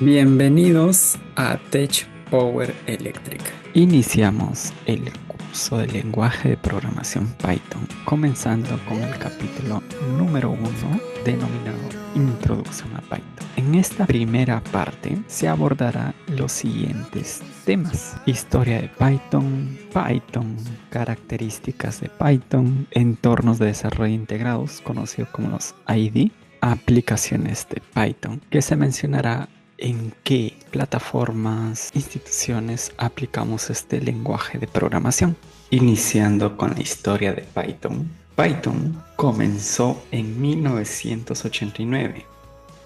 Bienvenidos a Tech Power Electric. Iniciamos el curso de lenguaje de programación Python, comenzando con el capítulo número 1 denominado Introducción a Python. En esta primera parte se abordará los siguientes temas: historia de Python, características de Python, entornos de desarrollo integrados, conocidos como los IDE, aplicaciones de Python, que se mencionará en qué plataformas, instituciones aplicamos este lenguaje de programación. Iniciando con la historia de Python. Python comenzó en 1989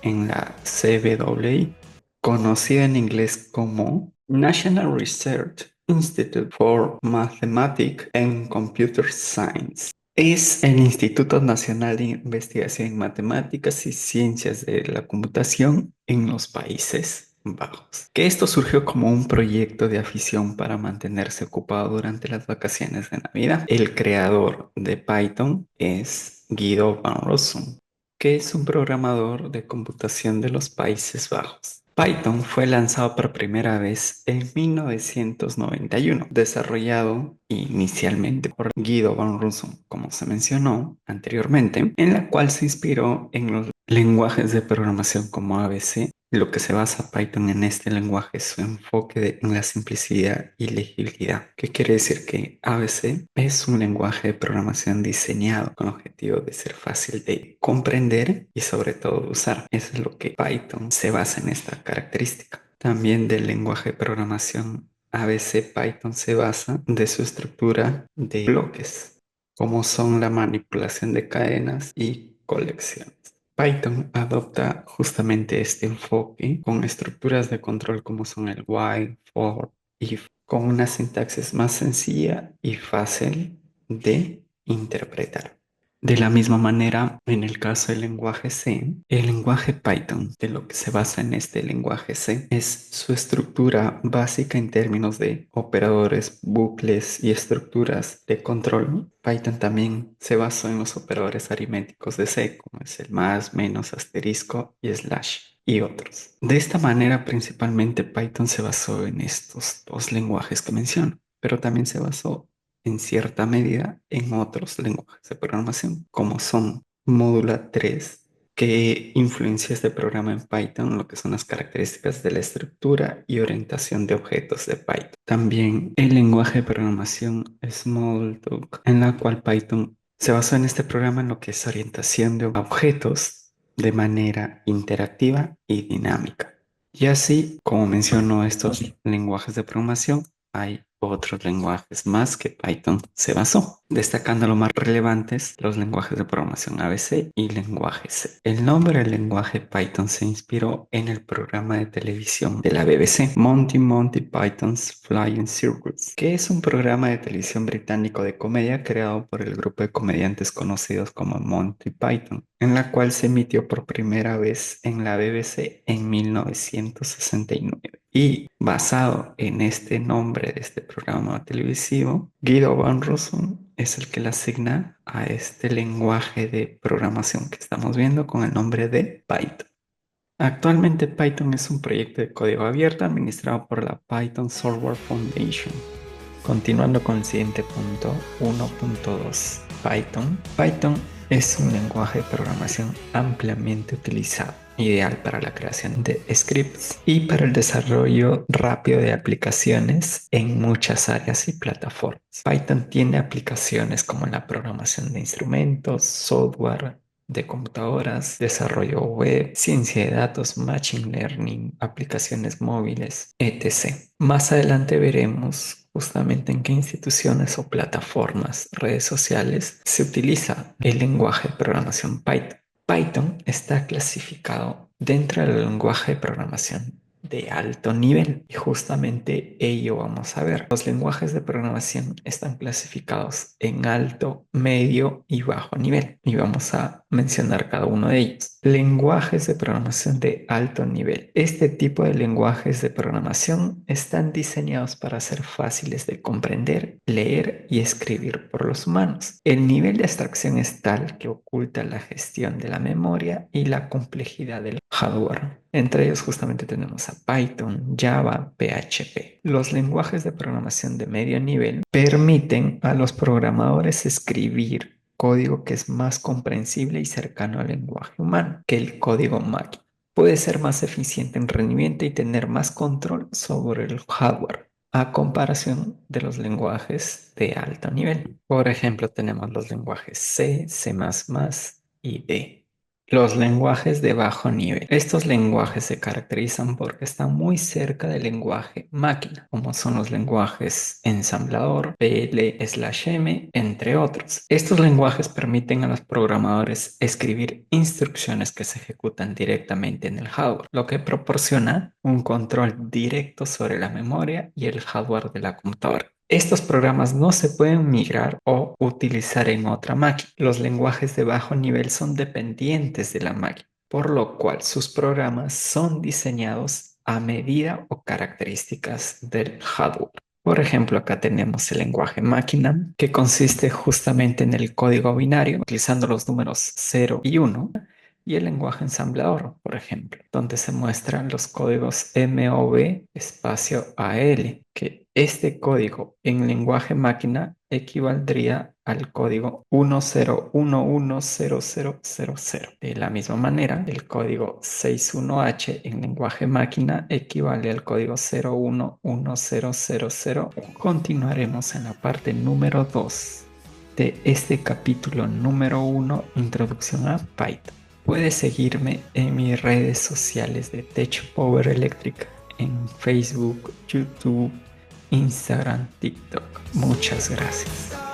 en la CWI, conocida en inglés como National Research Institute for Mathematics and Computer Science. Es el Instituto Nacional de Investigación en Matemáticas y Ciencias de la Computación en los Países Bajos. Que esto surgió como un proyecto de afición para mantenerse ocupado durante las vacaciones de Navidad. El creador de Python es Guido van Rossum, que es un programador de computación de los Países Bajos. Python fue lanzado por primera vez en 1991, desarrollado inicialmente por Guido van Rossum, como se mencionó anteriormente, en la cual se inspiró en los lenguajes de programación como ABC. Lo que se basa Python en este lenguaje es su enfoque en la simplicidad y legibilidad, que quiere decir que ABC es un lenguaje de programación diseñado con el objetivo de ser fácil de comprender y sobre todo de usar. Eso es lo que Python se basa en esta característica. También del lenguaje de programación ABC, Python se basa de su estructura de bloques, como son la manipulación de cadenas y colecciones. Python adopta justamente este enfoque con estructuras de control como son el while, for, if, con una sintaxis más sencilla y fácil de interpretar. De la misma manera, en el caso del lenguaje C, el lenguaje Python, de lo que se basa en este lenguaje C, es su estructura básica en términos de operadores, bucles y estructuras de control. Python también se basó en los operadores aritméticos de C, como es el más, menos, asterisco y slash, y otros. De esta manera, principalmente Python se basó en estos dos lenguajes que menciono, pero también se basó en cierta medida en otros lenguajes de programación, como son Modula 3, que influencia este programa en Python, lo que son las características de la estructura y orientación de objetos de Python. También el lenguaje de programación Smalltalk, en la cual Python se basó en este programa en lo que es orientación de objetos de manera interactiva y dinámica. Y así, como menciono estos lenguajes de programación, hay otros lenguajes más que Python se basó, destacando los más relevantes, los lenguajes de programación ABC y lenguaje C. El nombre del lenguaje Python se inspiró en el programa de televisión de la BBC, Monty Python's Flying Circus, que es un programa de televisión británico de comedia creado por el grupo de comediantes conocidos como Monty Python, en la cual se emitió por primera vez en la BBC en 1969. Y basado en este nombre de este programa televisivo, Guido van Rossum es el que le asigna a este lenguaje de programación que estamos viendo con el nombre de Python. Actualmente Python es un proyecto de código abierto administrado por la Python Software Foundation. Continuando con el siguiente punto, 1.2. Python es un lenguaje de programación ampliamente utilizado, ideal para la creación de scripts y para el desarrollo rápido de aplicaciones en muchas áreas y plataformas. Python tiene aplicaciones como la programación de instrumentos, software de computadoras, desarrollo web, ciencia de datos, machine learning, aplicaciones móviles, etc. Más adelante veremos justamente en qué instituciones o plataformas, redes sociales se utiliza el lenguaje de programación Python. Python está clasificado dentro del lenguaje de programación de alto nivel y justamente ello vamos a ver. Los lenguajes de programación están clasificados en alto, medio y bajo nivel y vamos a mencionar cada uno de ellos. Lenguajes de programación de alto nivel. Este tipo de lenguajes de programación están diseñados para ser fáciles de comprender, leer y escribir por los humanos. El nivel de abstracción es tal que oculta la gestión de la memoria y la complejidad del hardware. Entre ellos justamente tenemos a Python, Java, PHP. Los lenguajes de programación de medio nivel permiten a los programadores escribir código que es más comprensible y cercano al lenguaje humano que el código máquina. Puede ser más eficiente en rendimiento y tener más control sobre el hardware a comparación de los lenguajes de alto nivel. Por ejemplo, tenemos los lenguajes C, C++ y D. Los lenguajes de bajo nivel. Estos lenguajes se caracterizan porque están muy cerca del lenguaje máquina, como son los lenguajes ensamblador, PL/M, entre otros. Estos lenguajes permiten a los programadores escribir instrucciones que se ejecutan directamente en el hardware, lo que proporciona un control directo sobre la memoria y el hardware de la computadora. Estos programas no se pueden migrar o utilizar en otra máquina. Los lenguajes de bajo nivel son dependientes de la máquina, por lo cual sus programas son diseñados a medida o características del hardware. Por ejemplo, acá tenemos el lenguaje máquina, que consiste justamente en el código binario, utilizando los números 0 y 1, y el lenguaje ensamblador, por ejemplo, donde se muestran los códigos MOV espacio AL, que este código en lenguaje máquina equivaldría al código 10110000. De la misma manera, el código 61H en lenguaje máquina equivale al código 011000. Continuaremos en la parte número 2 de este capítulo número 1, Introducción a Python. Puedes seguirme en mis redes sociales de Tech Power Electric en Facebook, YouTube, Instagram, TikTok. Muchas gracias.